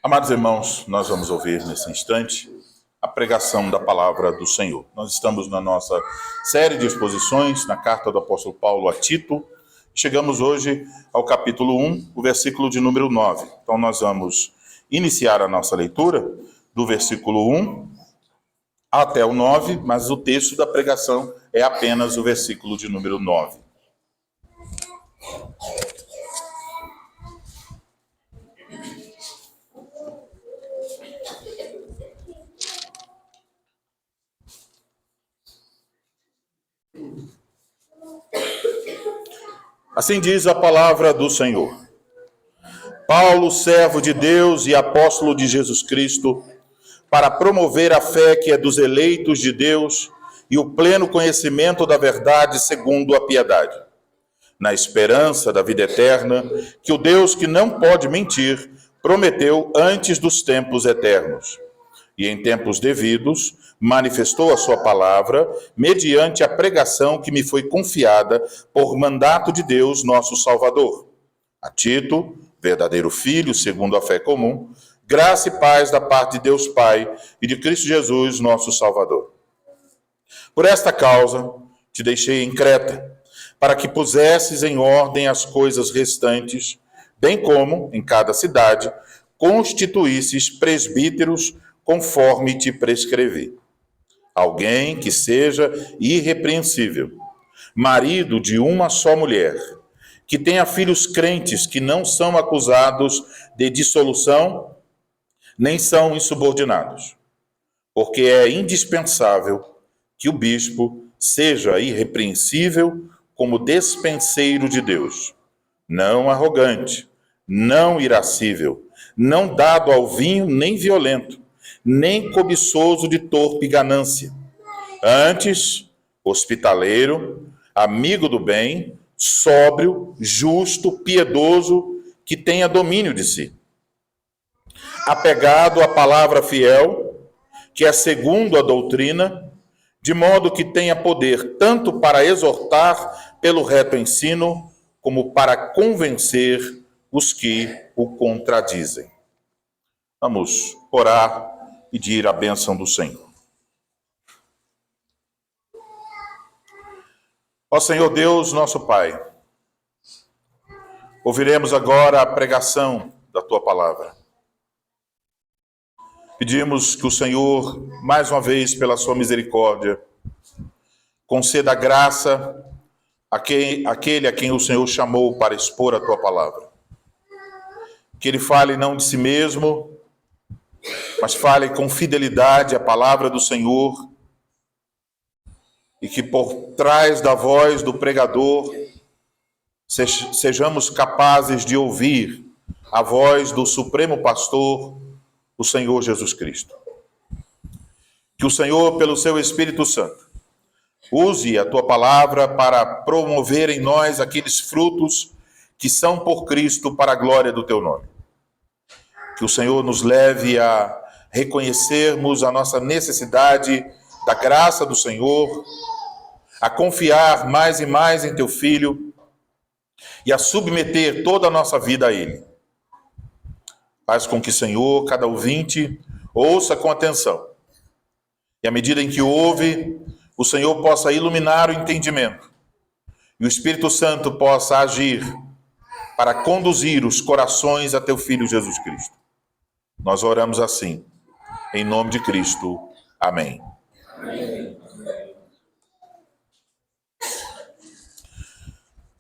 Amados irmãos, nós vamos ouvir nesse instante a pregação da palavra do Senhor. Nós estamos na nossa série de exposições na carta do apóstolo Paulo a Tito. Chegamos hoje ao capítulo 1, o versículo de número 9. Então nós vamos iniciar a nossa leitura do versículo 1 até o 9, mas o texto da pregação é apenas o versículo de número 9. Assim diz a palavra do Senhor. Paulo, servo de Deus e apóstolo de Jesus Cristo, para promover a fé que é dos eleitos de Deus e o pleno conhecimento da verdade segundo a piedade, na esperança da vida eterna, que o Deus que não pode mentir, prometeu antes dos tempos eternos. E em tempos devidos, manifestou a sua palavra, mediante a pregação que me foi confiada por mandato de Deus, nosso Salvador. A Tito, verdadeiro filho, segundo a fé comum, graça e paz da parte de Deus Pai e de Cristo Jesus, nosso Salvador. Por esta causa, te deixei em Creta, para que pusesses em ordem as coisas restantes, bem como, em cada cidade, constituísses presbíteros conforme te prescrevi. Alguém que seja irrepreensível, marido de uma só mulher, que tenha filhos crentes que não são acusados de dissolução, nem são insubordinados, porque é indispensável que o bispo seja irrepreensível como despenseiro de Deus, não arrogante, não irascível, não dado ao vinho nem violento, nem cobiçoso de torpe ganância. Antes, hospitaleiro, amigo do bem, sóbrio, justo, piedoso, que tenha domínio de si. Apegado à palavra fiel, que é segundo a doutrina, de modo que tenha poder tanto para exortar pelo reto ensino, como para convencer os que o contradizem. Vamos orar, pedir a bênção do Senhor. Ó Senhor Deus, nosso Pai, ouviremos agora a pregação da Tua palavra. Pedimos que o Senhor, mais uma vez, pela Sua misericórdia, conceda graça àquele a quem o Senhor chamou para expor a Tua palavra. Que Ele fale não de si mesmo, mas fale com fidelidade a palavra do Senhor, e que por trás da voz do pregador sejamos capazes de ouvir a voz do Supremo Pastor, o Senhor Jesus Cristo. Que o Senhor, pelo seu Espírito Santo, use a tua palavra para promover em nós aqueles frutos que são por Cristo para a glória do teu nome. Que o Senhor nos leve a reconhecermos a nossa necessidade da graça do Senhor, a confiar mais e mais em teu Filho e a submeter toda a nossa vida a Ele. Faz com que, Senhor, cada ouvinte ouça com atenção. E à medida em que ouve, o Senhor possa iluminar o entendimento e o Espírito Santo possa agir para conduzir os corações a teu Filho Jesus Cristo. Nós oramos assim, em nome de Cristo. Amém. Amém.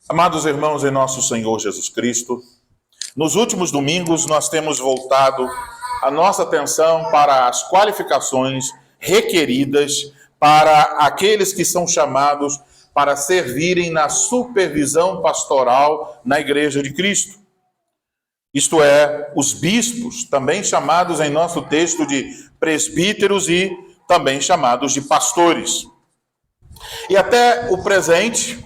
Amados irmãos em nosso Senhor Jesus Cristo, nos últimos domingos nós temos voltado a nossa atenção para as qualificações requeridas para aqueles que são chamados para servirem na supervisão pastoral na Igreja de Cristo. Isto é, os bispos, também chamados em nosso texto de presbíteros e também chamados de pastores. E até o presente,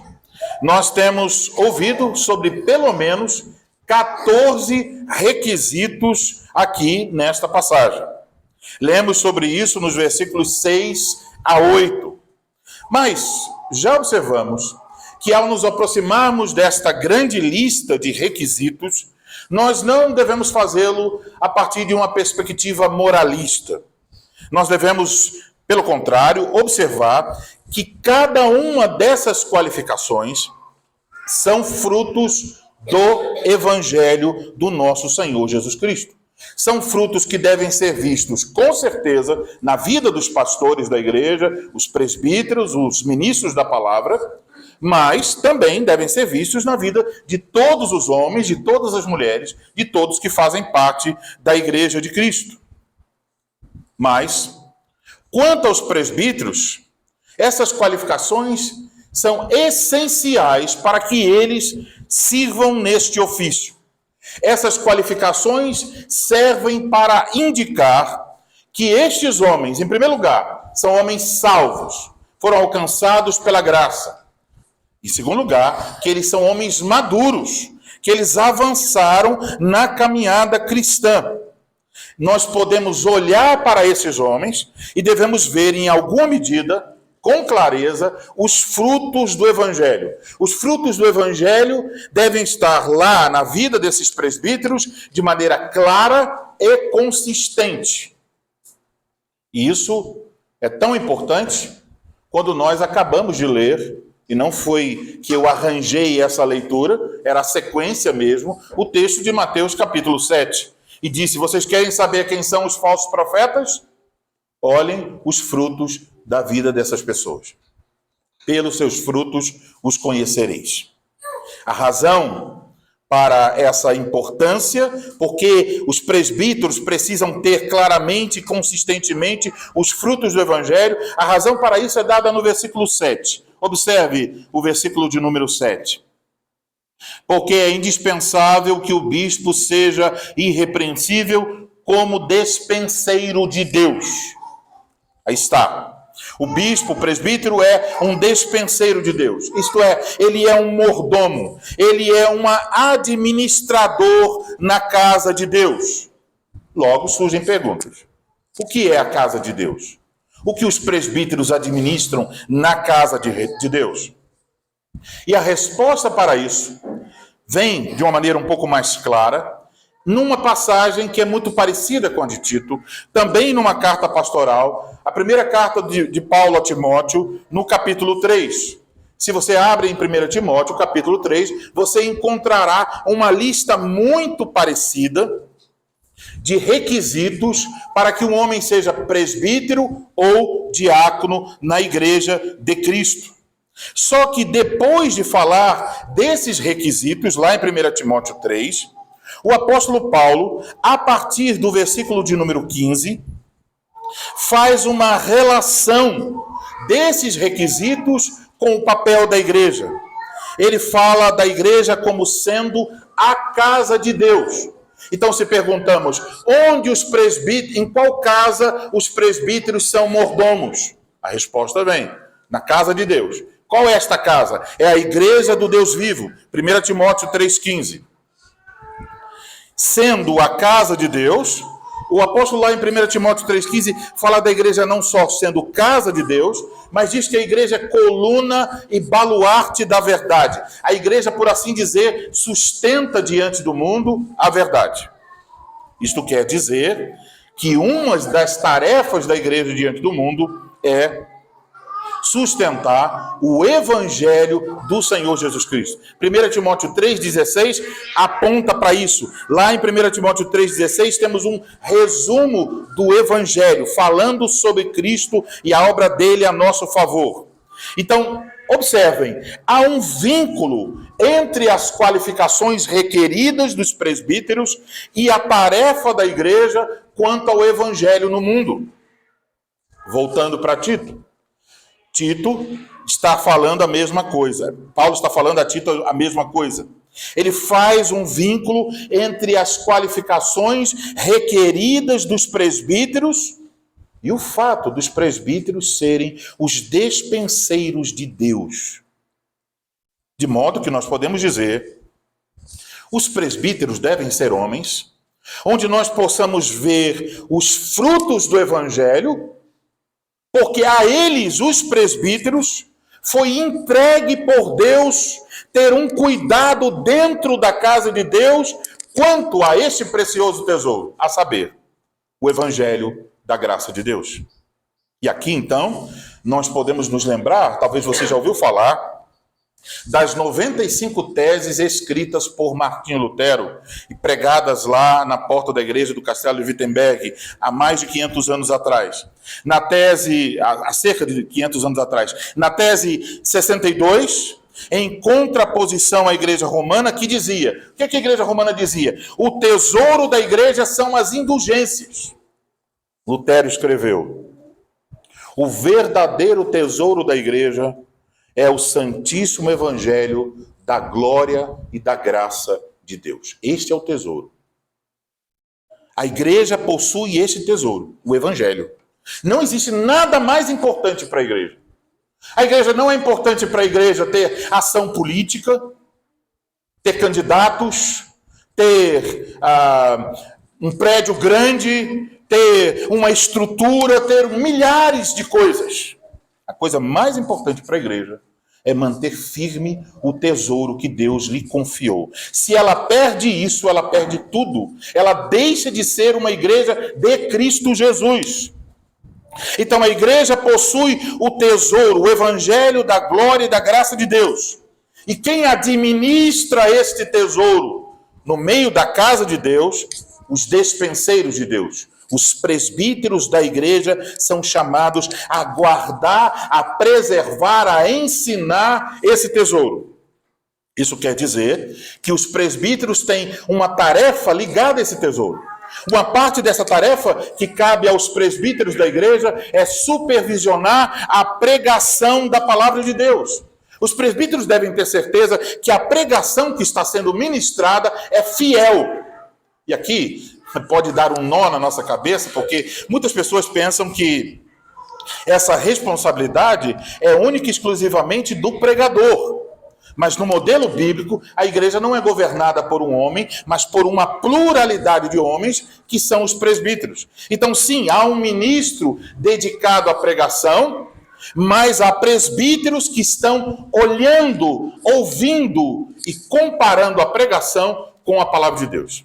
nós temos ouvido sobre pelo menos 14 requisitos aqui nesta passagem. Lemos sobre isso nos versículos 6 a 8. Mas já observamos que ao nos aproximarmos desta grande lista de requisitos, Nós não devemos fazê-lo a partir de uma perspectiva moralista. Nós devemos, pelo contrário, observar que cada uma dessas qualificações são frutos do Evangelho do nosso Senhor Jesus Cristo. São frutos que devem ser vistos, com certeza, na vida dos pastores da igreja, os presbíteros, os ministros da palavra, mas também devem ser vistos na vida de todos os homens, de todas as mulheres, de todos que fazem parte da igreja de Cristo. Mas, quanto aos presbíteros, essas qualificações são essenciais para que eles sirvam neste ofício. Essas qualificações servem para indicar que estes homens, em primeiro lugar, são homens salvos, foram alcançados pela graça. Em segundo lugar, que eles são homens maduros, que eles avançaram na caminhada cristã. Nós podemos olhar para esses homens e devemos ver, em alguma medida, com clareza, os frutos do Evangelho. Os frutos do Evangelho devem estar lá na vida desses presbíteros de maneira clara e consistente. E isso é tão importante quando nós acabamos de ler, e não foi que eu arranjei essa leitura, era a sequência mesmo, o texto de Mateus capítulo 7. E disse: vocês querem saber quem são os falsos profetas? Olhem os frutos da vida dessas pessoas. Pelos seus frutos os conhecereis. A razão para essa importância, porque os presbíteros precisam ter claramente e consistentemente os frutos do Evangelho, a razão para isso é dada no versículo 7. Observe o versículo de número 7. Porque é indispensável que o bispo seja irrepreensível como despenseiro de Deus. Aí está. O bispo, o presbítero, é um despenseiro de Deus. Isto é, ele é um mordomo. Ele é um administrador na casa de Deus. Logo surgem perguntas. O que é a casa de Deus? O que os presbíteros administram na casa de Deus? E a resposta para isso vem de uma maneira um pouco mais clara, numa passagem que é muito parecida com a de Tito, também numa carta pastoral, a primeira carta de Paulo a Timóteo, no capítulo 3. Se você abre em 1 Timóteo, capítulo 3, você encontrará uma lista muito parecida de requisitos para que um homem seja presbítero ou diácono na igreja de Cristo. Só que depois de falar desses requisitos, lá em 1 Timóteo 3, o apóstolo Paulo, a partir do versículo de número 15, faz uma relação desses requisitos com o papel da igreja. Ele fala da igreja como sendo a casa de Deus. Então, se perguntamos, onde os presbíteros, em qual casa os presbíteros são mordomos? A resposta vem, na casa de Deus. Qual é esta casa? É a igreja do Deus vivo. 1 Timóteo 3,15. Sendo a casa de Deus, o apóstolo lá em 1 Timóteo 3,15 fala da igreja não só sendo casa de Deus, mas diz que a igreja é coluna e baluarte da verdade. A igreja, por assim dizer, sustenta diante do mundo a verdade. Isto quer dizer que uma das tarefas da igreja diante do mundo é sustentar o evangelho do Senhor Jesus Cristo. 1 Timóteo 3,16 aponta para isso. Lá em 1 Timóteo 3,16 temos um resumo do evangelho, falando sobre Cristo e a obra dele a nosso favor. Então, observem, há um vínculo entre as qualificações requeridas dos presbíteros e a tarefa da igreja quanto ao evangelho no mundo. Voltando para Tito. Tito está falando a mesma coisa. Paulo está falando a Tito a mesma coisa. Ele faz um vínculo entre as qualificações requeridas dos presbíteros e o fato dos presbíteros serem os despenseiros de Deus. De modo que nós podemos dizer, os presbíteros devem ser homens, onde nós possamos ver os frutos do evangelho, porque a eles, os presbíteros, foi entregue por Deus ter um cuidado dentro da casa de Deus quanto a este precioso tesouro, a saber, o evangelho da graça de Deus. E aqui, então, nós podemos nos lembrar, talvez você já ouviu falar, das 95 teses escritas por Martinho Lutero e pregadas lá na porta da igreja do Castelo de Wittenberg há mais de 500 anos atrás. Na tese, há cerca de 500 anos atrás, na tese 62, em contraposição à igreja romana, que dizia, o que a igreja romana dizia? O tesouro da igreja são as indulgências. Lutero escreveu, o verdadeiro tesouro da igreja é o santíssimo evangelho da glória e da graça de Deus. Este é o tesouro. A igreja possui este tesouro, o evangelho. Não existe nada mais importante para a igreja. A igreja não é importante para a igreja ter ação política, ter candidatos, ter um prédio grande, ter uma estrutura, ter milhares de coisas. A coisa mais importante para a igreja é manter firme o tesouro que Deus lhe confiou. Se ela perde isso, ela perde tudo. Ela deixa de ser uma igreja de Cristo Jesus. Então a igreja possui o tesouro, o evangelho da glória e da graça de Deus. E quem administra este tesouro no meio da casa de Deus? Os despenseiros de Deus. Os presbíteros da igreja são chamados a guardar, a preservar, a ensinar esse tesouro. Isso quer dizer que os presbíteros têm uma tarefa ligada a esse tesouro. Uma parte dessa tarefa que cabe aos presbíteros da igreja é supervisionar a pregação da palavra de Deus. Os presbíteros devem ter certeza que a pregação que está sendo ministrada é fiel. E aqui pode dar um nó na nossa cabeça, porque muitas pessoas pensam que essa responsabilidade é única e exclusivamente do pregador. Mas no modelo bíblico, a igreja não é governada por um homem, mas por uma pluralidade de homens que são os presbíteros. Então, sim, há um ministro dedicado à pregação, mas há presbíteros que estão olhando, ouvindo e comparando a pregação com a palavra de Deus.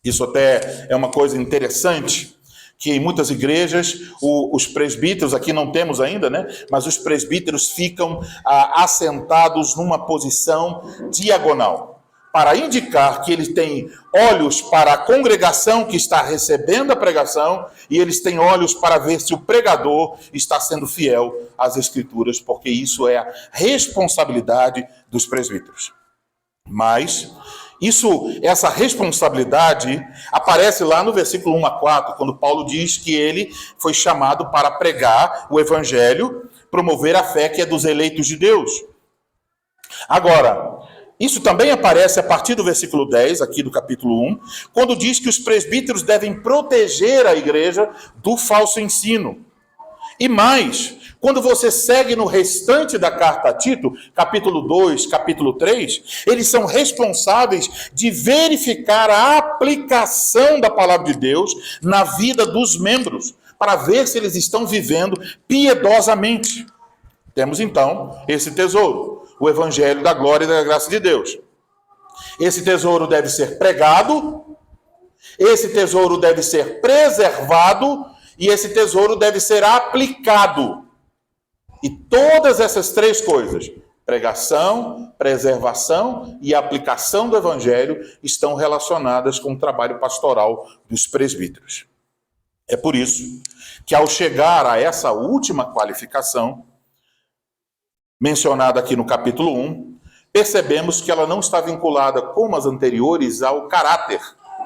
Isso até é uma coisa interessante, que em muitas igrejas os presbíteros, aqui não temos ainda, né? Mas os presbíteros ficam assentados numa posição diagonal, para indicar que eles têm olhos para a congregação que está recebendo a pregação e eles têm olhos para ver se o pregador está sendo fiel às Escrituras, porque isso é a responsabilidade dos presbíteros. Mas essa responsabilidade aparece lá no versículo 1 a 4, quando Paulo diz que ele foi chamado para pregar o evangelho, promover a fé que é dos eleitos de Deus. Agora, isso também aparece a partir do versículo 10, aqui do capítulo 1, quando diz que os presbíteros devem proteger a igreja do falso ensino. E mais, quando você segue no restante da carta a Tito, capítulo 2, capítulo 3, eles são responsáveis de verificar a aplicação da palavra de Deus na vida dos membros, para ver se eles estão vivendo piedosamente. Temos então esse tesouro, o evangelho da glória e da graça de Deus. Esse tesouro deve ser pregado, esse tesouro deve ser preservado e esse tesouro deve ser aplicado. E todas essas três coisas, pregação, preservação e aplicação do evangelho, estão relacionadas com o trabalho pastoral dos presbíteros. É por isso que ao chegar a essa última qualificação, mencionada aqui no capítulo 1, percebemos que ela não está vinculada, como as anteriores, ao caráter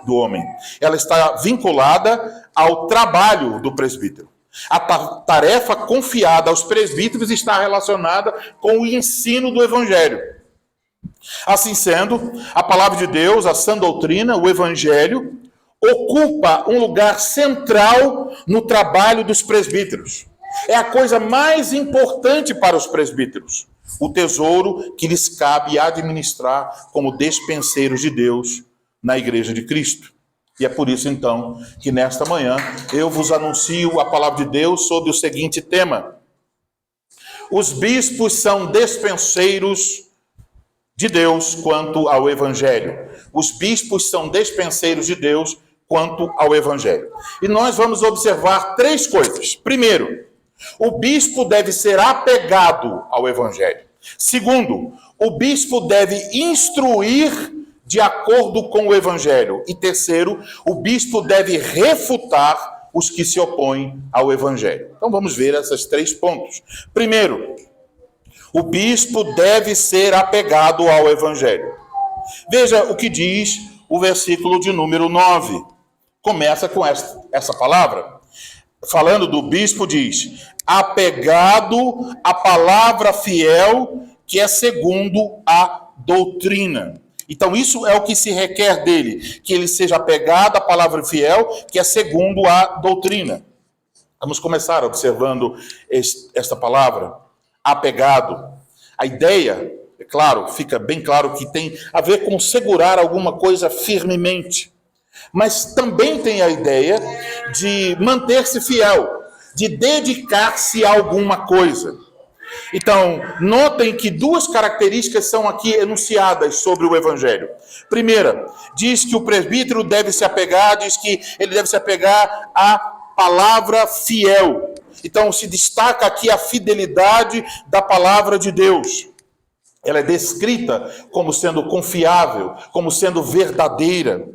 do homem. Ela está vinculada ao trabalho do presbítero. A tarefa confiada aos presbíteros está relacionada com o ensino do evangelho. Assim sendo, a palavra de Deus, a sã doutrina, o evangelho, ocupa um lugar central no trabalho dos presbíteros. É a coisa mais importante para os presbíteros, o tesouro que lhes cabe administrar como despenseiros de Deus na igreja de Cristo. E é por isso, então, que nesta manhã eu vos anuncio a palavra de Deus sobre o seguinte tema: os bispos são despenseiros de Deus quanto ao Evangelho. Os bispos são despenseiros de Deus quanto ao Evangelho. E nós vamos observar 3 coisas. Primeiro, o bispo deve ser apegado ao Evangelho. Segundo, o bispo deve instruir de acordo com o Evangelho. E terceiro, o bispo deve refutar os que se opõem ao Evangelho. Então vamos ver esses 3 pontos. Primeiro, o bispo deve ser apegado ao Evangelho. Veja o que diz o versículo de número 9. Começa com essa palavra. Falando do bispo, diz: apegado à palavra fiel, que é segundo a doutrina. Então, isso é o que se requer dele, que ele seja apegado à palavra fiel, que é segundo a doutrina. Vamos começar observando esta palavra, apegado. A ideia, é claro, fica bem claro que tem a ver com segurar alguma coisa firmemente. Mas também tem a ideia de manter-se fiel, de dedicar-se a alguma coisa. Então, notem que 2 características são aqui enunciadas sobre o Evangelho. Primeira, diz que o presbítero deve se apegar, diz que ele deve se apegar à palavra fiel. Então, se destaca aqui a fidelidade da palavra de Deus. Ela é descrita como sendo confiável, como sendo verdadeira.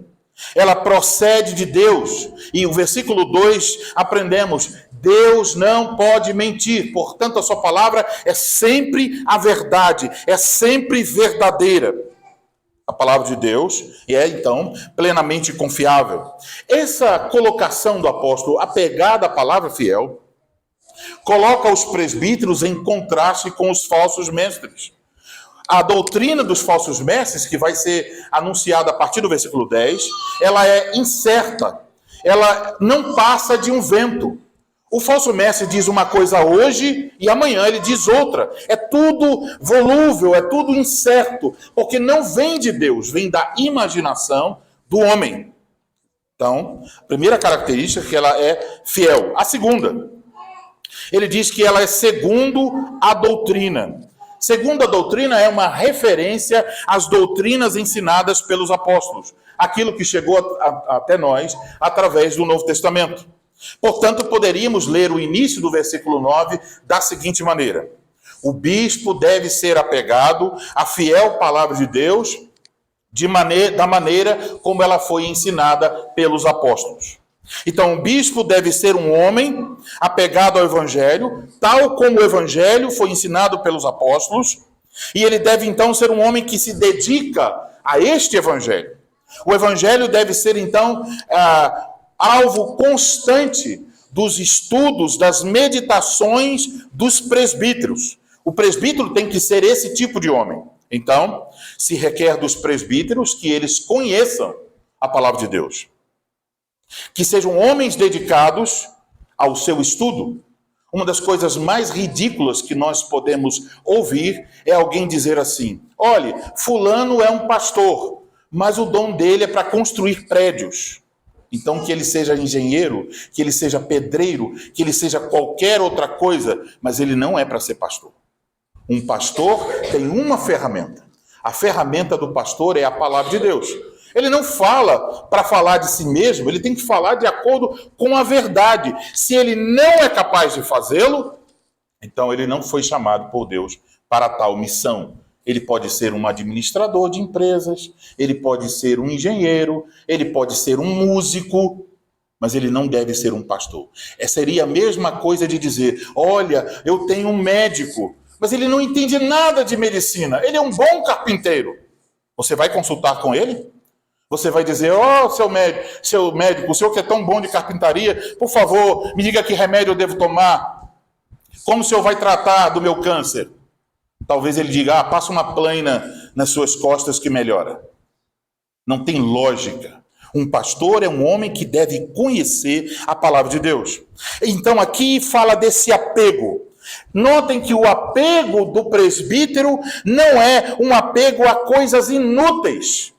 Ela procede de Deus. E o versículo 2, aprendemos: Deus não pode mentir, portanto a sua palavra é sempre a verdade, é sempre verdadeira. A palavra de Deus é, então, plenamente confiável. Essa colocação do apóstolo, apegada à palavra fiel, coloca os presbíteros em contraste com os falsos mestres. A doutrina dos falsos mestres, que vai ser anunciada a partir do versículo 10, ela é incerta, ela não passa de um vento. O falso mestre diz uma coisa hoje e amanhã ele diz outra. É tudo volúvel, é tudo incerto, porque não vem de Deus, vem da imaginação do homem. Então, a primeira característica é que ela é fiel. A segunda, ele diz que ela é segundo a doutrina. Segundo a doutrina é uma referência às doutrinas ensinadas pelos apóstolos, aquilo que chegou até nós através do Novo Testamento. Portanto, poderíamos ler o início do versículo 9 da seguinte maneira: o bispo deve ser apegado à fiel palavra de Deus, da maneira como ela foi ensinada pelos apóstolos. Então, o bispo deve ser um homem apegado ao Evangelho, tal como o Evangelho foi ensinado pelos apóstolos, e ele deve, então, ser um homem que se dedica a este Evangelho. O Evangelho deve ser, então, alvo constante dos estudos, das meditações dos presbíteros. O presbítero tem que ser esse tipo de homem. Então, se requer dos presbíteros que eles conheçam a palavra de Deus, que sejam homens dedicados ao seu estudo. Uma das coisas mais ridículas que nós podemos ouvir é alguém dizer assim: olhe, fulano é um pastor, mas o dom dele é para construir prédios. Então, que ele seja engenheiro, que ele seja pedreiro, que ele seja qualquer outra coisa, mas ele não é para ser pastor. Um pastor tem uma ferramenta. A ferramenta do pastor é a palavra de Deus. Ele não fala para falar de si mesmo, ele tem que falar de acordo com a verdade. Se ele não é capaz de fazê-lo, então ele não foi chamado por Deus para tal missão. Ele pode ser um administrador de empresas, ele pode ser um engenheiro, ele pode ser um músico, mas ele não deve ser um pastor. Seria a mesma coisa de dizer: olha, eu tenho um médico, mas ele não entende nada de medicina, ele é um bom carpinteiro. Você vai consultar com ele? Você vai dizer: ó, seu médico, o senhor que é tão bom de carpintaria, por favor, me diga que remédio eu devo tomar. Como o senhor vai tratar do meu câncer? Talvez ele diga: passa uma plaina nas suas costas que melhora. Não tem lógica. Um pastor é um homem que deve conhecer a palavra de Deus. Então aqui fala desse apego. Notem que o apego do presbítero não é um apego a coisas inúteis.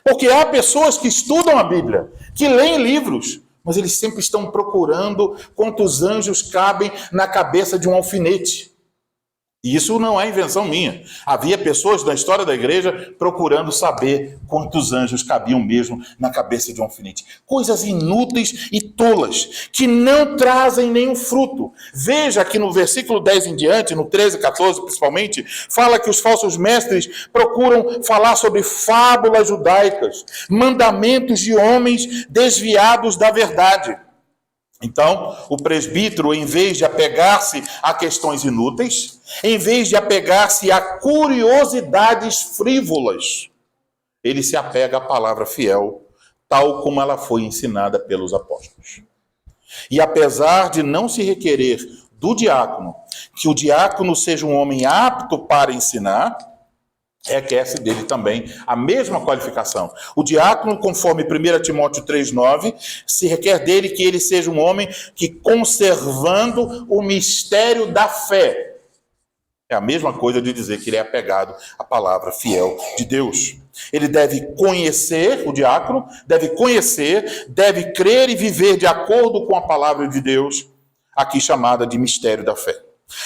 Porque há pessoas que estudam a Bíblia, que leem livros, mas eles sempre estão procurando quantos anjos cabem na cabeça de um alfinete. E isso não é invenção minha. Havia pessoas na história da igreja procurando saber quantos anjos cabiam mesmo na cabeça de um alfinete. Coisas inúteis e tolas, que não trazem nenhum fruto. Veja que no versículo 10 em diante, no 13 e 14 principalmente, fala que os falsos mestres procuram falar sobre fábulas judaicas, mandamentos de homens desviados da verdade. Então, o presbítero, em vez de apegar-se a questões inúteis, em vez de apegar-se a curiosidades frívolas, ele se apega à palavra fiel, tal como ela foi ensinada pelos apóstolos. E apesar de não se requerer do diácono que o diácono seja um homem apto para ensinar, requer-se dele também a mesma qualificação. O diácono, conforme 1 Timóteo 3,9, se requer dele que ele seja um homem que, conservando o mistério da fé, é a mesma coisa de dizer que ele é apegado à palavra fiel de Deus. Ele deve conhecer, o diácono deve conhecer, deve crer e viver de acordo com a palavra de Deus, aqui chamada de mistério da fé.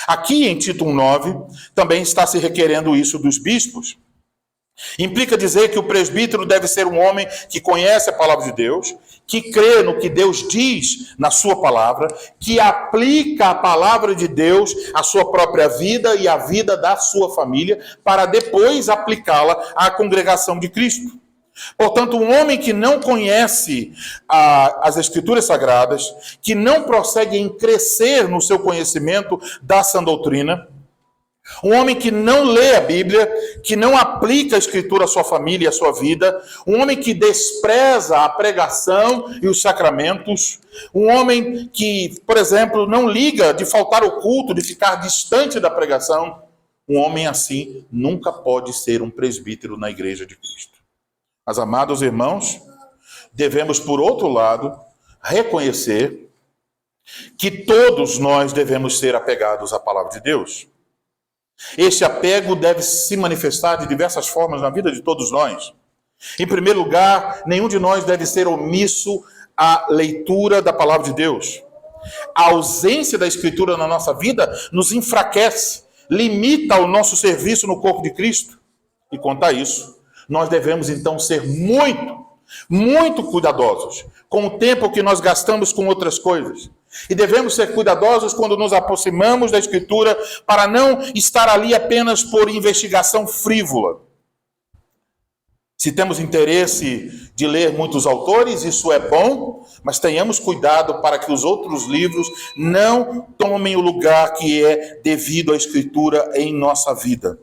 Aqui em Tito 1,9, também está se requerendo isso dos bispos. Implica dizer que o presbítero deve ser um homem que conhece a palavra de Deus, que crê no que Deus diz na sua palavra, que aplica a palavra de Deus à sua própria vida e à vida da sua família, para depois aplicá-la à congregação de Cristo. Portanto, um homem que não conhece as Escrituras Sagradas, que não prossegue em crescer no seu conhecimento da sã doutrina, um homem que não lê a Bíblia, que não aplica a Escritura à sua família e à sua vida, um homem que despreza a pregação e os sacramentos, um homem que, por exemplo, não liga de faltar o culto, de ficar distante da pregação, um homem assim nunca pode ser um presbítero na Igreja de Cristo. Mas, amados irmãos, devemos, por outro lado, reconhecer que todos nós devemos ser apegados à palavra de Deus. Este apego deve se manifestar de diversas formas na vida de todos nós. Em primeiro lugar, nenhum de nós deve ser omisso à leitura da palavra de Deus. A ausência da Escritura na nossa vida nos enfraquece, limita o nosso serviço no corpo de Cristo. E quanto a isso, nós devemos então ser muito cuidadosos com o tempo que nós gastamos com outras coisas. E devemos ser cuidadosos quando nos aproximamos da Escritura para não estar ali apenas por investigação frívola. Se temos interesse de ler muitos autores, isso é bom, mas tenhamos cuidado para que os outros livros não tomem o lugar que é devido à Escritura em nossa vida.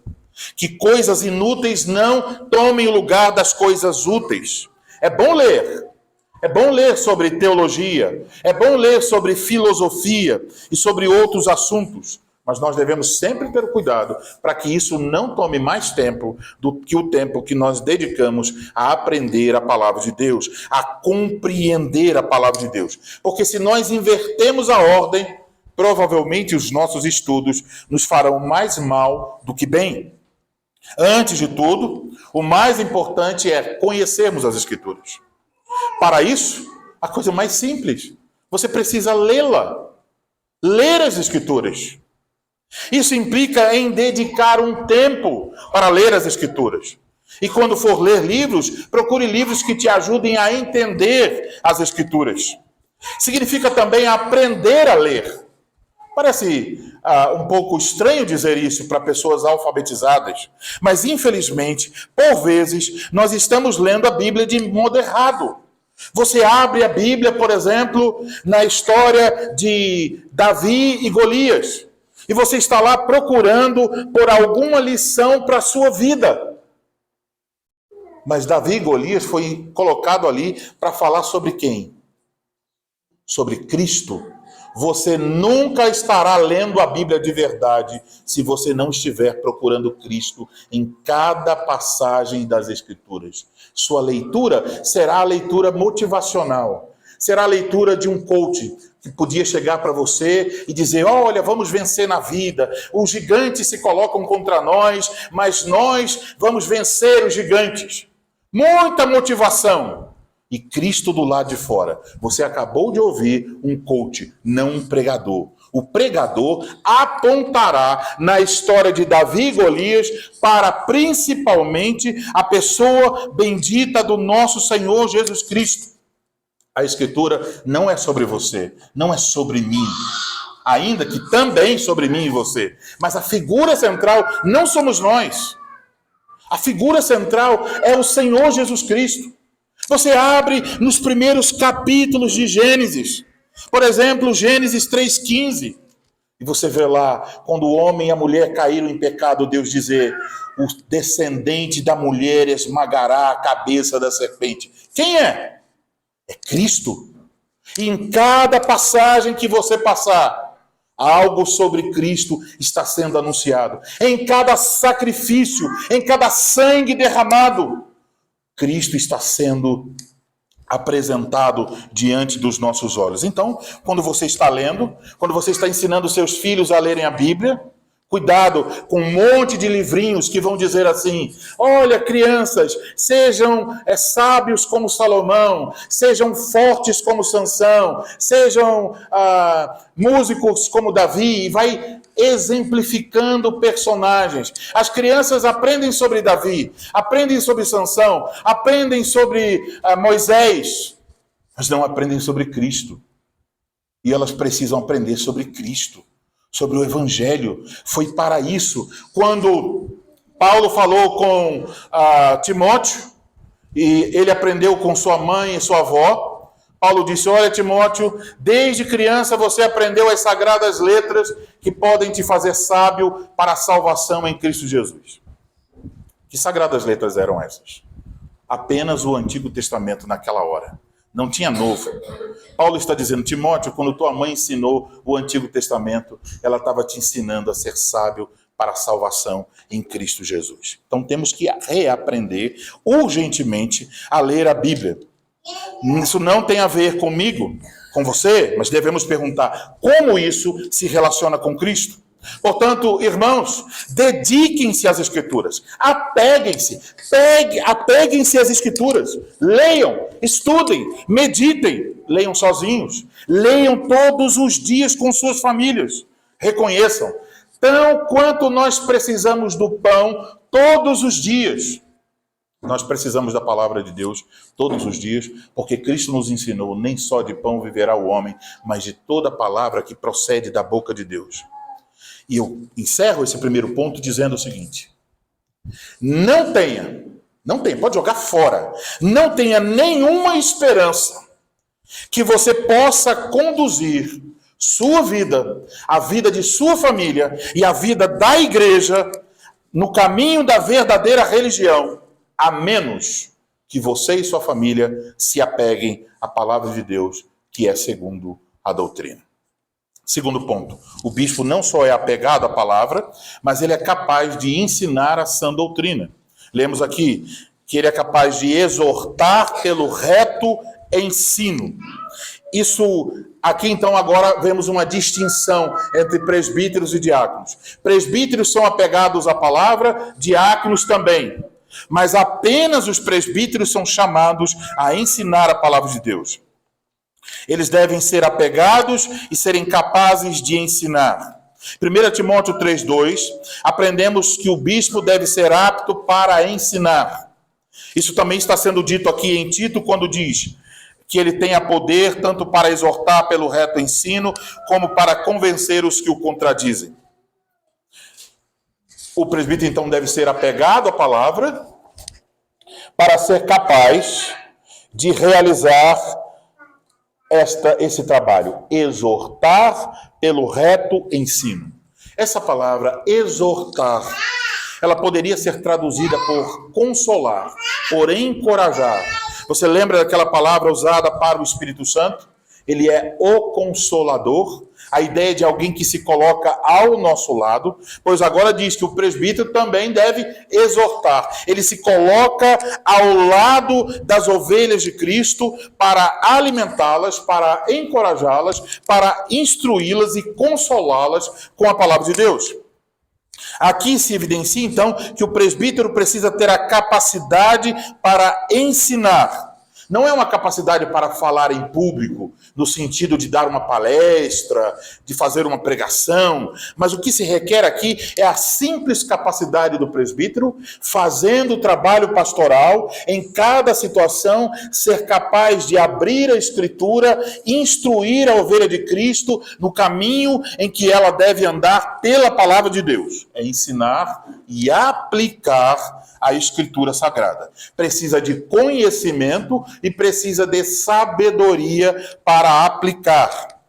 Que coisas inúteis não tomem o lugar das coisas úteis. É bom ler sobre teologia, é bom ler sobre filosofia e sobre outros assuntos, mas nós devemos sempre ter cuidado para que isso não tome mais tempo do que o tempo que nós dedicamos a aprender a palavra de Deus, a compreender a palavra de Deus. Porque se nós invertemos a ordem, provavelmente os nossos estudos nos farão mais mal do que bem. Antes de tudo, o mais importante é conhecermos as Escrituras. Para isso, a coisa mais simples, você precisa lê-la. Ler as Escrituras. Isso implica em dedicar um tempo para ler as Escrituras. E quando for ler livros, procure livros que te ajudem a entender as Escrituras. Significa também aprender a ler. Parece um pouco estranho dizer isso para pessoas alfabetizadas, mas infelizmente, por vezes, nós estamos lendo a Bíblia de modo errado. Você abre a Bíblia, por exemplo, na história de Davi e Golias, e você está lá procurando por alguma lição para a sua vida. Mas Davi e Golias foi colocado ali para falar sobre quem? Sobre Cristo. Você nunca estará lendo a Bíblia de verdade se você não estiver procurando Cristo em cada passagem das Escrituras. Sua leitura será a leitura motivacional. Será a leitura de um coach que podia chegar para você e dizer: olha, vamos vencer na vida. Os gigantes se colocam contra nós, mas nós vamos vencer os gigantes. Muita motivação. E Cristo do lado de fora. Você acabou de ouvir um coach, não um pregador. O pregador apontará na história de Davi e Golias para principalmente a pessoa bendita do nosso Senhor Jesus Cristo. A Escritura não é sobre você, não é sobre mim, ainda que também sobre mim e você. Mas a figura central não somos nós. A figura central é o Senhor Jesus Cristo. Você abre nos primeiros capítulos de Gênesis. Por exemplo, Gênesis 3,15. E você vê lá, quando o homem e a mulher caíram em pecado, Deus dizer: o descendente da mulher esmagará a cabeça da serpente. Quem é? É Cristo. E em cada passagem que você passar, algo sobre Cristo está sendo anunciado. Em cada sacrifício, em cada sangue derramado, Cristo está sendo apresentado diante dos nossos olhos. Então, quando você está lendo, quando você está ensinando seus filhos a lerem a Bíblia, cuidado com um monte de livrinhos que vão dizer assim: olha, crianças, sejam sábios como Salomão, sejam fortes como Sansão, sejam músicos como Davi, e vai exemplificando personagens. As crianças aprendem sobre Davi, aprendem sobre Sansão, aprendem sobre Moisés, mas não aprendem sobre Cristo. E elas precisam aprender sobre Cristo, sobre o Evangelho. Foi para isso, quando Paulo falou com Timóteo, e ele aprendeu com sua mãe e sua avó, Paulo disse: olha, Timóteo, desde criança você aprendeu as sagradas letras que podem te fazer sábio para a salvação em Cristo Jesus. Que sagradas letras eram essas? Apenas o Antigo Testamento naquela hora. Não tinha novo. Paulo está dizendo: Timóteo, quando tua mãe ensinou o Antigo Testamento, ela estava te ensinando a ser sábio para a salvação em Cristo Jesus. Então temos que reaprender urgentemente a ler a Bíblia. Isso não tem a ver comigo, com você, mas devemos perguntar como isso se relaciona com Cristo. Portanto, irmãos, dediquem-se às Escrituras, apeguem-se às Escrituras, leiam, estudem, meditem, leiam sozinhos, leiam todos os dias com suas famílias, reconheçam, tão quanto nós precisamos do pão todos os dias, nós precisamos da palavra de Deus todos os dias, porque Cristo nos ensinou: nem só de pão viverá o homem, mas de toda palavra que procede da boca de Deus. E eu encerro esse primeiro ponto dizendo o seguinte: não tenha, pode jogar fora, não tenha nenhuma esperança que você possa conduzir sua vida, a vida de sua família e a vida da igreja no caminho da verdadeira religião, a menos que você e sua família se apeguem à palavra de Deus, que é segundo a doutrina. Segundo ponto, o bispo não só é apegado à palavra, mas ele é capaz de ensinar a sã doutrina. Lemos aqui que ele é capaz de exortar pelo reto ensino. Isso aqui, então, agora vemos uma distinção entre presbíteros e diáconos. Presbíteros são apegados à palavra, diáconos também. Mas apenas os presbíteros são chamados a ensinar a palavra de Deus. Eles devem ser apegados e serem capazes de ensinar. 1 Timóteo 3,2, aprendemos que o bispo deve ser apto para ensinar. Isso também está sendo dito aqui em Tito, quando diz que ele tenha poder tanto para exortar pelo reto ensino, como para convencer os que o contradizem. O presbítero, então, deve ser apegado à palavra para ser capaz de realizar esse trabalho, exortar pelo reto ensino. Essa palavra, exortar, ela poderia ser traduzida por consolar, por encorajar. Você lembra daquela palavra usada para o Espírito Santo? Ele é o Consolador, a ideia de alguém que se coloca ao nosso lado, pois agora diz que o presbítero também deve exortar. Ele se coloca ao lado das ovelhas de Cristo para alimentá-las, para encorajá-las, para instruí-las e consolá-las com a palavra de Deus. Aqui se evidencia, então, que o presbítero precisa ter a capacidade para ensinar. Não é uma capacidade para falar em público, no sentido de dar uma palestra, de fazer uma pregação, mas o que se requer aqui é a simples capacidade do presbítero, fazendo o trabalho pastoral, em cada situação, ser capaz de abrir a Escritura, instruir a ovelha de Cristo no caminho em que ela deve andar pela palavra de Deus. É ensinar e aplicar a Escritura Sagrada. Precisa de conhecimento e precisa de sabedoria para aplicar.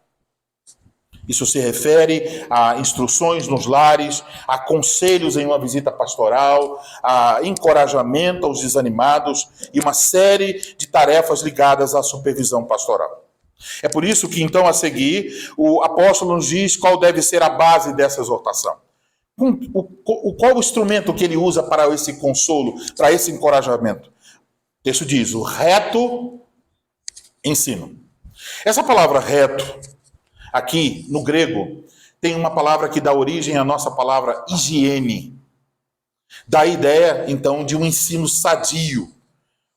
Isso se refere a instruções nos lares, a conselhos em uma visita pastoral, a encorajamento aos desanimados e uma série de tarefas ligadas à supervisão pastoral. É por isso que, então, a seguir, o apóstolo nos diz qual deve ser a base dessa exortação. Qual o instrumento que ele usa para esse consolo, para esse encorajamento? O texto diz, o reto ensino. Essa palavra reto, aqui no grego, tem uma palavra que dá origem à nossa palavra higiene. Dá a ideia, então, de um ensino sadio,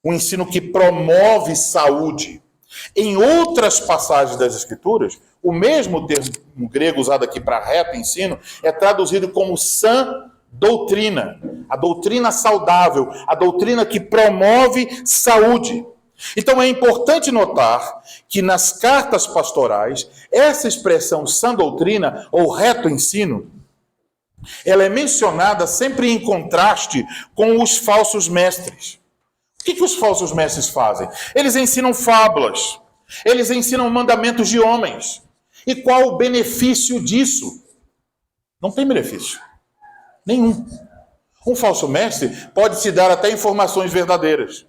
um ensino que promove saúde. Em outras passagens das Escrituras, o mesmo termo grego usado aqui para reto ensino é traduzido como sã doutrina, a doutrina saudável, a doutrina que promove saúde. Então é importante notar que nas cartas pastorais, essa expressão sã doutrina ou reto ensino, ela é mencionada sempre em contraste com os falsos mestres. O que os falsos mestres fazem? Eles ensinam fábulas, eles ensinam mandamentos de homens. E qual o benefício disso? Não tem benefício. Nenhum. Um falso mestre pode te dar até informações verdadeiras.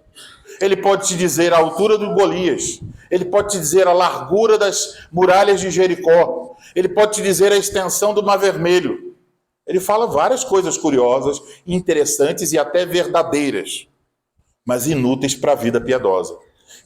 Ele pode te dizer a altura do Golias. Ele pode te dizer a largura das muralhas de Jericó. Ele pode te dizer a extensão do Mar Vermelho. Ele fala várias coisas curiosas, interessantes e até verdadeiras, mas inúteis para a vida piedosa.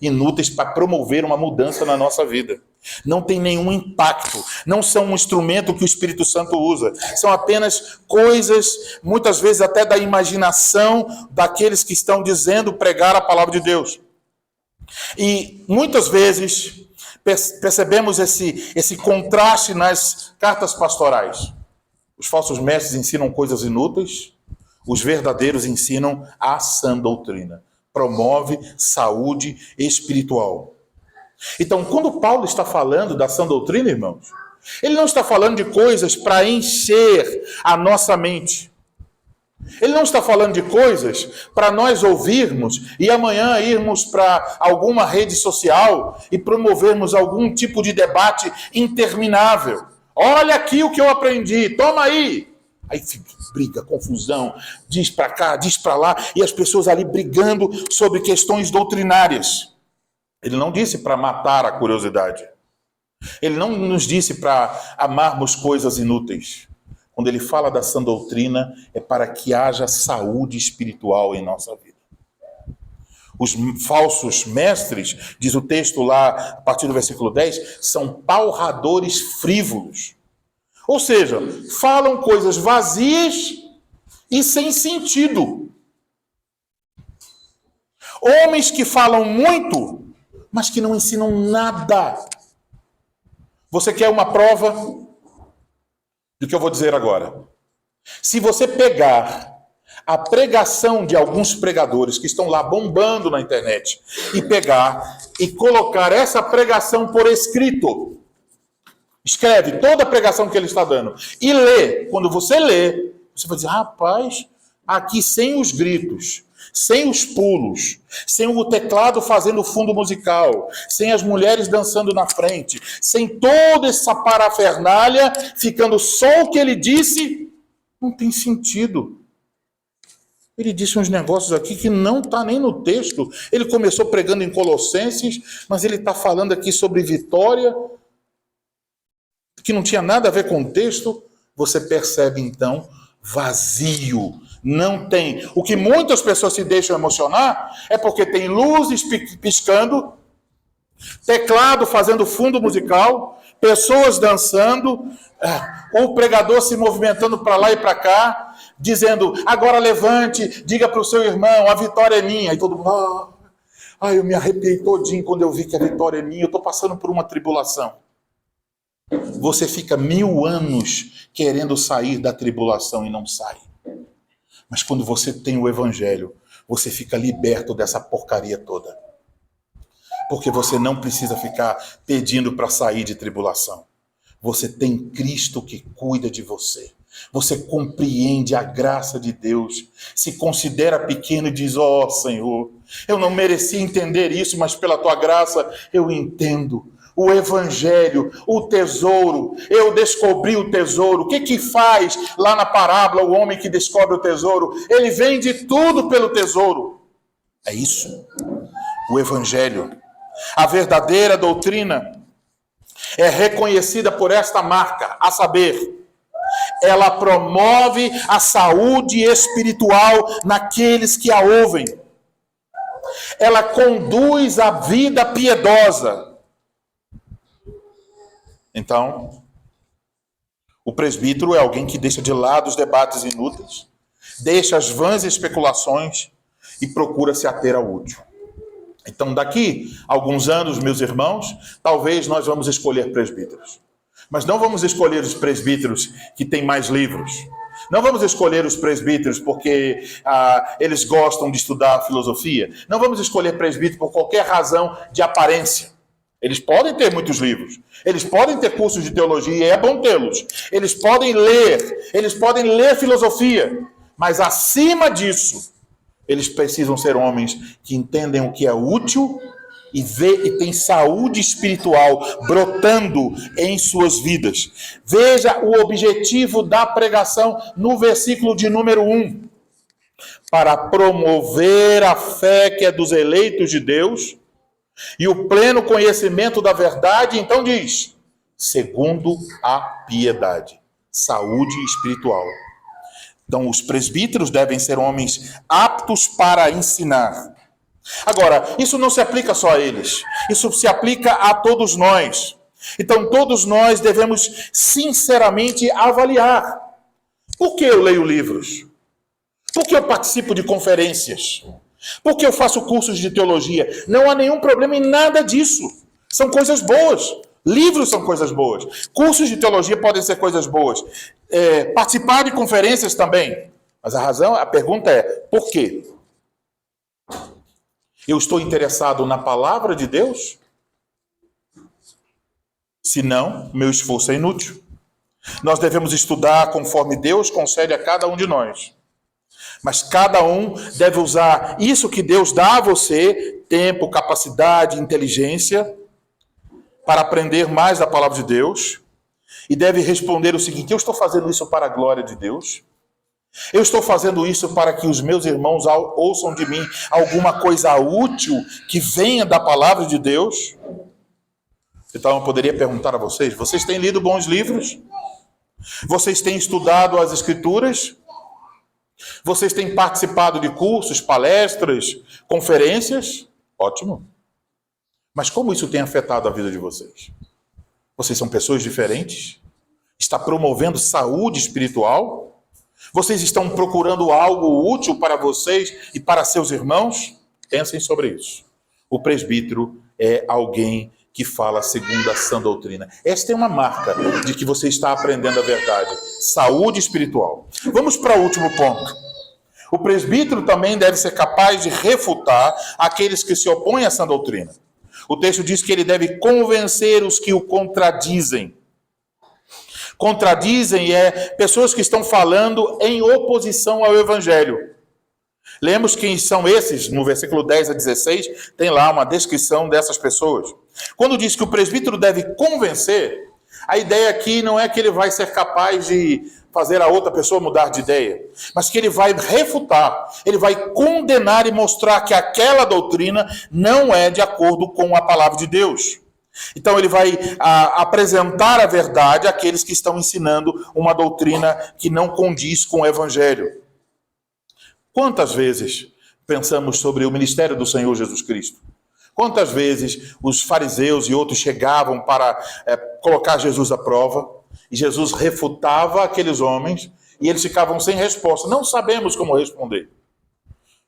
Inúteis para promover uma mudança na nossa vida. Não tem nenhum impacto. Não são um instrumento que o Espírito Santo usa. São apenas coisas, muitas vezes até da imaginação daqueles que estão dizendo pregar a palavra de Deus. E muitas vezes percebemos esse contraste nas cartas pastorais. Os falsos mestres ensinam coisas inúteis, os verdadeiros ensinam a sã doutrina. Promove saúde espiritual. Então, quando Paulo está falando da sã doutrina, irmãos, ele não está falando de coisas para encher a nossa mente. Ele não está falando de coisas para nós ouvirmos e amanhã irmos para alguma rede social e promovermos algum tipo de debate interminável. Olha aqui o que eu aprendi, toma aí. Aí fica briga, confusão, diz para cá, diz para lá, e as pessoas ali brigando sobre questões doutrinárias. Ele não disse para matar a curiosidade. Ele não nos disse para amarmos coisas inúteis. Quando ele fala da sã doutrina, é para que haja saúde espiritual em nossa vida. Os falsos mestres, diz o texto lá, a partir do versículo 10, são palradores frívolos. Ou seja, falam coisas vazias e sem sentido. Homens que falam muito, mas que não ensinam nada. Você quer uma prova do que eu vou dizer agora? Se você pegar a pregação de alguns pregadores que estão lá bombando na internet e pegar e colocar essa pregação por escrito, escreve toda a pregação que ele está dando e lê. Quando você lê, você vai dizer, rapaz, aqui sem os gritos, sem os pulos, sem o teclado fazendo fundo musical, sem as mulheres dançando na frente, sem toda essa parafernália, ficando só o que ele disse, não tem sentido. Ele disse uns negócios aqui que não está nem no texto. Ele começou pregando em Colossenses, mas ele está falando aqui sobre vitória, que não tinha nada a ver com o texto. Você percebe, então, vazio. Não tem. O que muitas pessoas se deixam emocionar é porque tem luzes piscando, teclado fazendo fundo musical, pessoas dançando, o pregador se movimentando para lá e para cá, dizendo, agora levante, diga para o seu irmão, a vitória é minha. E todo mundo, Eu me arrepiei todinho quando eu vi que a vitória é minha, eu estou passando por uma tribulação. Você fica 1000 anos querendo sair da tribulação e não sai. Mas quando você tem o Evangelho, você fica liberto dessa porcaria toda. Porque você não precisa ficar pedindo para sair de tribulação. Você tem Cristo que cuida de você. Você compreende a graça de Deus, se considera pequeno e diz: ó Senhor, eu não merecia entender isso, mas pela tua graça eu entendo. O Evangelho, o tesouro, eu descobri o tesouro. O que faz lá na parábola o homem que descobre o tesouro? Ele vende tudo pelo tesouro. É isso, o Evangelho. A verdadeira doutrina é reconhecida por esta marca, a saber, ela promove a saúde espiritual naqueles que a ouvem. Ela conduz a vida piedosa. Então, o presbítero é alguém que deixa de lado os debates inúteis, deixa as vãs especulações e procura se ater ao útil. Então, daqui a alguns anos, meus irmãos, talvez nós vamos escolher presbíteros. Mas não vamos escolher os presbíteros que têm mais livros. Não vamos escolher os presbíteros porque eles gostam de estudar filosofia. Não vamos escolher presbítero por qualquer razão de aparência. Eles podem ter muitos livros. Eles podem ter cursos de teologia, e é bom tê-los. Eles podem ler filosofia. Mas acima disso, eles precisam ser homens que entendem o que é útil e têm saúde espiritual brotando em suas vidas. Veja o objetivo da pregação no versículo de número 1. Para promover a fé que é dos eleitos de Deus e o pleno conhecimento da verdade, então diz, segundo a piedade, saúde espiritual. Então, os presbíteros devem ser homens aptos para ensinar. Agora, isso não se aplica só a eles. Isso se aplica a todos nós. Então, todos nós devemos sinceramente avaliar. Por que eu leio livros? Por que eu participo de conferências? Por que eu faço cursos de teologia? Não há nenhum problema em nada disso. São coisas boas. Livros são coisas boas. Cursos de teologia podem ser coisas boas. Participar de conferências também. Mas a pergunta é, por quê? Eu estou interessado na palavra de Deus? Se não, meu esforço é inútil. Nós devemos estudar conforme Deus concede a cada um de nós. Mas cada um deve usar isso que Deus dá a você, tempo, capacidade, inteligência, para aprender mais da palavra de Deus. E deve responder o seguinte: eu estou fazendo isso para a glória de Deus? Eu estou fazendo isso para que os meus irmãos ouçam de mim alguma coisa útil que venha da palavra de Deus? Então eu poderia perguntar a vocês: vocês têm lido bons livros? Vocês têm estudado as Escrituras? Vocês têm participado de cursos, palestras, conferências? Ótimo. Mas como isso tem afetado a vida de vocês? Vocês são pessoas diferentes? Está promovendo saúde espiritual? Vocês estão procurando algo útil para vocês e para seus irmãos? Pensem sobre isso. O presbítero é alguém que fala segundo a sã doutrina. Esta é uma marca de que você está aprendendo a verdade. Saúde espiritual. Vamos para o último ponto. O presbítero também deve ser capaz de refutar aqueles que se opõem à sã doutrina. O texto diz que ele deve convencer os que o contradizem. Contradizem pessoas que estão falando em oposição ao Evangelho. Lemos quem são esses, no versículo 10 a 16, tem lá uma descrição dessas pessoas. Quando diz que o presbítero deve convencer, a ideia aqui não é que ele vai ser capaz de fazer a outra pessoa mudar de ideia, mas que ele vai refutar, ele vai condenar e mostrar que aquela doutrina não é de acordo com a palavra de Deus. Então ele vai apresentar a verdade àqueles que estão ensinando uma doutrina que não condiz com o Evangelho. Quantas vezes pensamos sobre o ministério do Senhor Jesus Cristo? Quantas vezes os fariseus e outros chegavam para colocar Jesus à prova, e Jesus refutava aqueles homens, e eles ficavam sem resposta. Não sabemos como responder.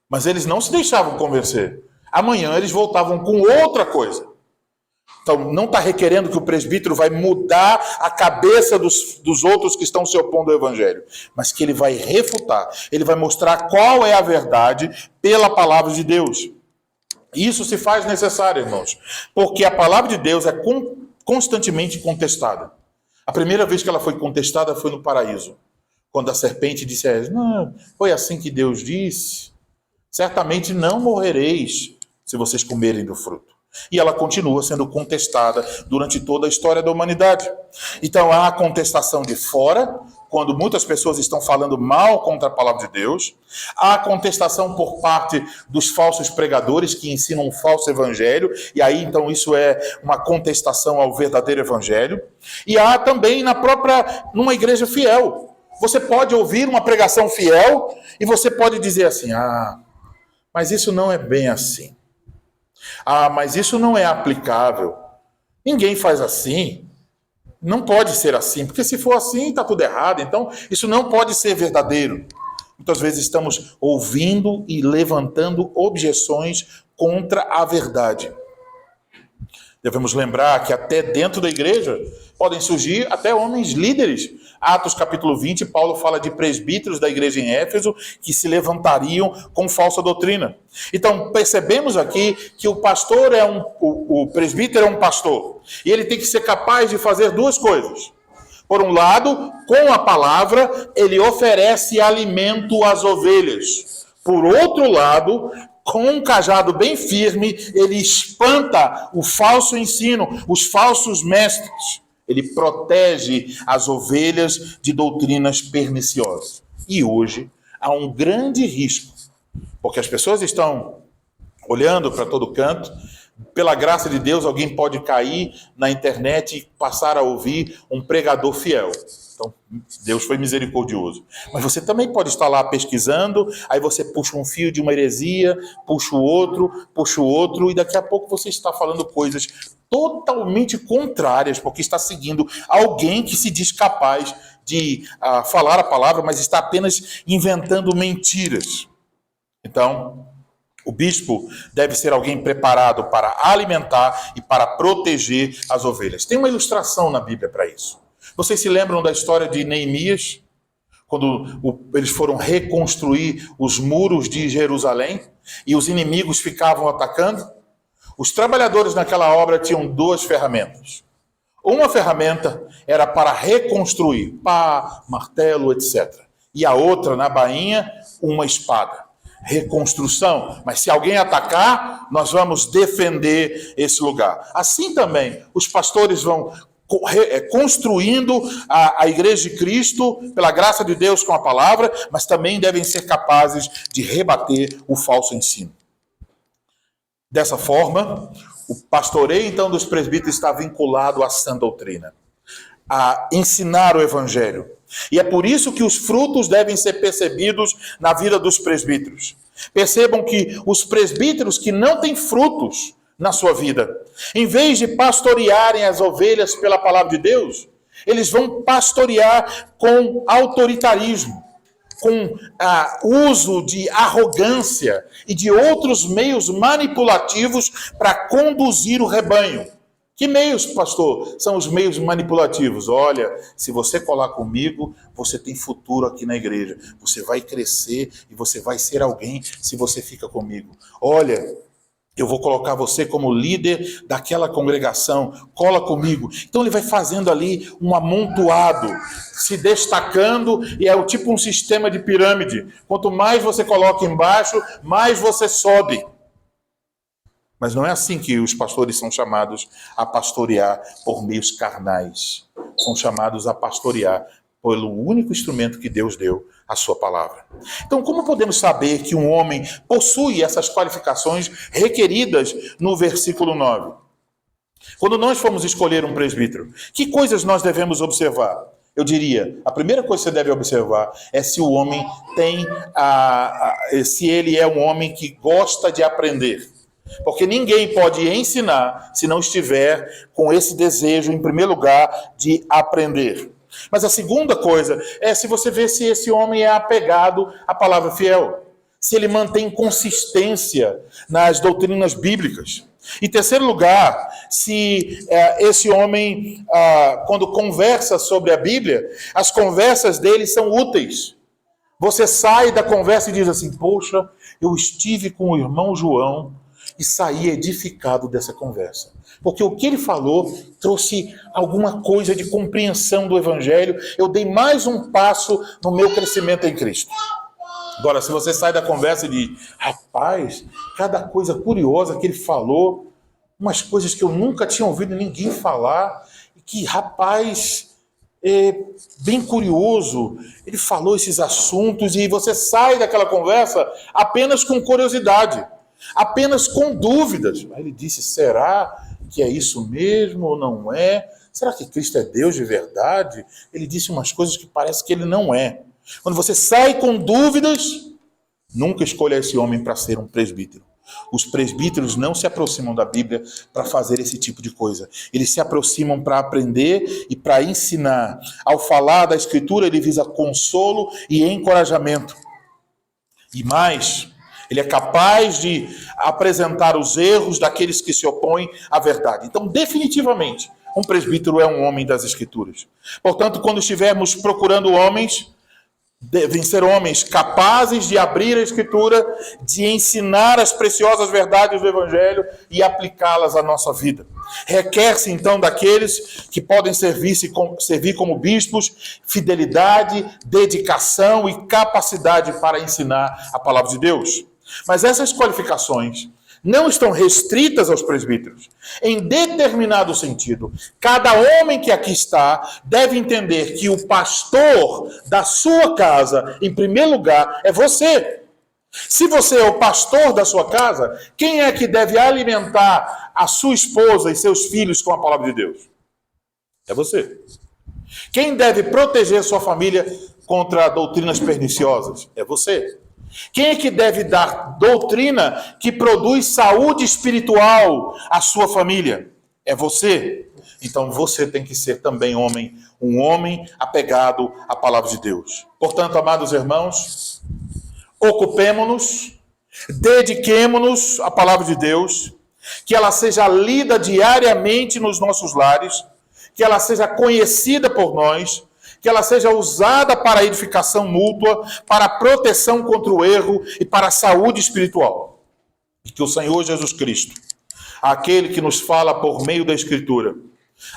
Mas eles não se deixavam convencer. Amanhã eles voltavam com outra coisa. Então, não está requerendo que o presbítero vai mudar a cabeça dos outros que estão se opondo ao evangelho, mas que ele vai refutar, ele vai mostrar qual é a verdade pela palavra de Deus. Isso se faz necessário, irmãos, porque a palavra de Deus é constantemente contestada. A primeira vez que ela foi contestada foi no paraíso, quando a serpente disse a Eva: não, foi assim que Deus disse, certamente não morrereis se vocês comerem do fruto. E ela continua sendo contestada durante toda a história da humanidade. Então há a contestação de fora, quando muitas pessoas estão falando mal contra a palavra de Deus. Há a contestação por parte dos falsos pregadores que ensinam um falso evangelho, e aí então isso é uma contestação ao verdadeiro evangelho. E há também numa igreja fiel. Você pode ouvir uma pregação fiel e você pode dizer assim: mas isso não é bem assim. Mas isso não é aplicável. Ninguém faz assim. Não pode ser assim, porque se for assim, está tudo errado. Então, isso não pode ser verdadeiro. Muitas vezes estamos ouvindo e levantando objeções contra a verdade. Devemos lembrar que até dentro da igreja podem surgir até homens líderes. Atos capítulo 20, Paulo fala de presbíteros da igreja em Éfeso que se levantariam com falsa doutrina. Então, percebemos aqui que o presbítero é um pastor. E ele tem que ser capaz de fazer duas coisas. Por um lado, com a palavra, ele oferece alimento às ovelhas. Por outro lado, com um cajado bem firme, ele espanta o falso ensino, os falsos mestres. Ele protege as ovelhas de doutrinas perniciosas. E hoje há um grande risco, porque as pessoas estão olhando para todo canto. Pela graça de Deus, alguém pode cair na internet e passar a ouvir um pregador fiel. Então, Deus foi misericordioso. Mas você também pode estar lá pesquisando, aí você puxa um fio de uma heresia, puxa o outro, e daqui a pouco você está falando coisas totalmente contrárias, porque está seguindo alguém que se diz capaz de falar a palavra, mas está apenas inventando mentiras. Então, o bispo deve ser alguém preparado para alimentar e para proteger as ovelhas. Tem uma ilustração na Bíblia para isso. Vocês se lembram da história de Neemias? Quando eles foram reconstruir os muros de Jerusalém e os inimigos ficavam atacando? Os trabalhadores naquela obra tinham duas ferramentas. Uma ferramenta era para reconstruir, pá, martelo, etc. E a outra, na bainha, uma espada. Reconstrução, mas se alguém atacar, nós vamos defender esse lugar. Assim também, os pastores vão construindo a igreja de Cristo, pela graça de Deus com a palavra, mas também devem ser capazes de rebater o falso ensino. Dessa forma, o pastoreio então dos presbíteros está vinculado à sã doutrina, a ensinar o evangelho. E é por isso que os frutos devem ser percebidos na vida dos presbíteros. Percebam que os presbíteros que não têm frutos na sua vida, em vez de pastorearem as ovelhas pela palavra de Deus, eles vão pastorear com autoritarismo, com uso de arrogância e de outros meios manipulativos para conduzir o rebanho. Que meios, pastor? São os meios manipulativos. Olha, se você colar comigo, você tem futuro aqui na igreja. Você vai crescer e você vai ser alguém se você fica comigo. Olha, eu vou colocar você como líder daquela congregação. Cola comigo. Então ele vai fazendo ali um amontoado, se destacando, e é tipo um sistema de pirâmide. Quanto mais você coloca embaixo, mais você sobe. Mas não é assim que os pastores são chamados a pastorear por meios carnais. São chamados a pastorear pelo único instrumento que Deus deu, a sua palavra. Então, como podemos saber que um homem possui essas qualificações requeridas no versículo 9? Quando nós formos escolher um presbítero, que coisas nós devemos observar? Eu diria, a primeira coisa que você deve observar é se o homem se ele é um homem que gosta de aprender. Porque ninguém pode ensinar se não estiver com esse desejo, em primeiro lugar, de aprender. Mas a segunda coisa é se você vê se esse homem é apegado à palavra fiel. se ele mantém consistência nas doutrinas bíblicas. Em terceiro lugar, se esse homem, quando conversa sobre a Bíblia, as conversas dele são úteis. Você sai da conversa e diz assim: poxa, eu estive com o irmão João e saí edificado dessa conversa. Porque o que ele falou trouxe alguma coisa de compreensão do Evangelho. Eu dei mais um passo no meu crescimento em Cristo. Agora, se você sai da conversa e diz: rapaz, cada coisa curiosa que ele falou, umas coisas que eu nunca tinha ouvido ninguém falar, e que, rapaz, é bem curioso, ele falou esses assuntos, e você sai daquela conversa apenas com curiosidade, apenas com dúvidas. Aí ele disse: será que é isso mesmo ou não é? Será que Cristo é Deus de verdade? Ele disse umas coisas que parece que ele não é. Quando você sai com dúvidas, nunca escolha esse homem para ser um presbítero. Os presbíteros não se aproximam da Bíblia para fazer esse tipo de coisa. Eles se aproximam para aprender e para ensinar. Ao falar da Escritura, ele visa consolo e encorajamento. E mais, ele é capaz de apresentar os erros daqueles que se opõem à verdade. Então, definitivamente, um presbítero é um homem das Escrituras. Portanto, quando estivermos procurando homens, devem ser homens capazes de abrir a Escritura, de ensinar as preciosas verdades do Evangelho e aplicá-las à nossa vida. Requer-se, então, daqueles que podem servir como bispos, fidelidade, dedicação e capacidade para ensinar a palavra de Deus. Mas essas qualificações não estão restritas aos presbíteros. Em determinado sentido, cada homem que aqui está deve entender que o pastor da sua casa, em primeiro lugar, é você. Se você é o pastor da sua casa, quem é que deve alimentar a sua esposa e seus filhos com a palavra de Deus? É você. Quem deve proteger sua família contra doutrinas perniciosas? É você. Quem é que deve dar doutrina que produz saúde espiritual à sua família? É você. Então você tem que ser também um homem apegado à palavra de Deus. Portanto, amados irmãos, ocupemo-nos, dediquemo-nos à palavra de Deus, que ela seja lida diariamente nos nossos lares, que ela seja conhecida por nós, que ela seja usada para a edificação mútua, para a proteção contra o erro e para a saúde espiritual. E que o Senhor Jesus Cristo, aquele que nos fala por meio da Escritura,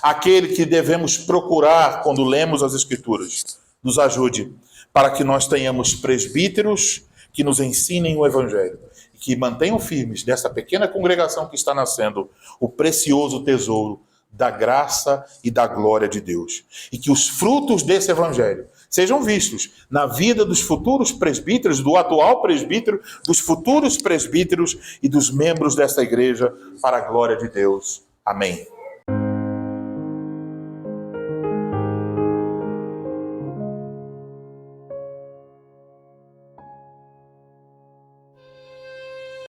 aquele que devemos procurar quando lemos as Escrituras, nos ajude para que nós tenhamos presbíteros que nos ensinem o Evangelho e que mantenham firmes dessa pequena congregação que está nascendo o precioso tesouro da graça e da glória de Deus. E que os frutos desse Evangelho sejam vistos na vida dos futuros presbíteros, do atual presbítero, dos futuros presbíteros e dos membros desta igreja, para a glória de Deus. Amém.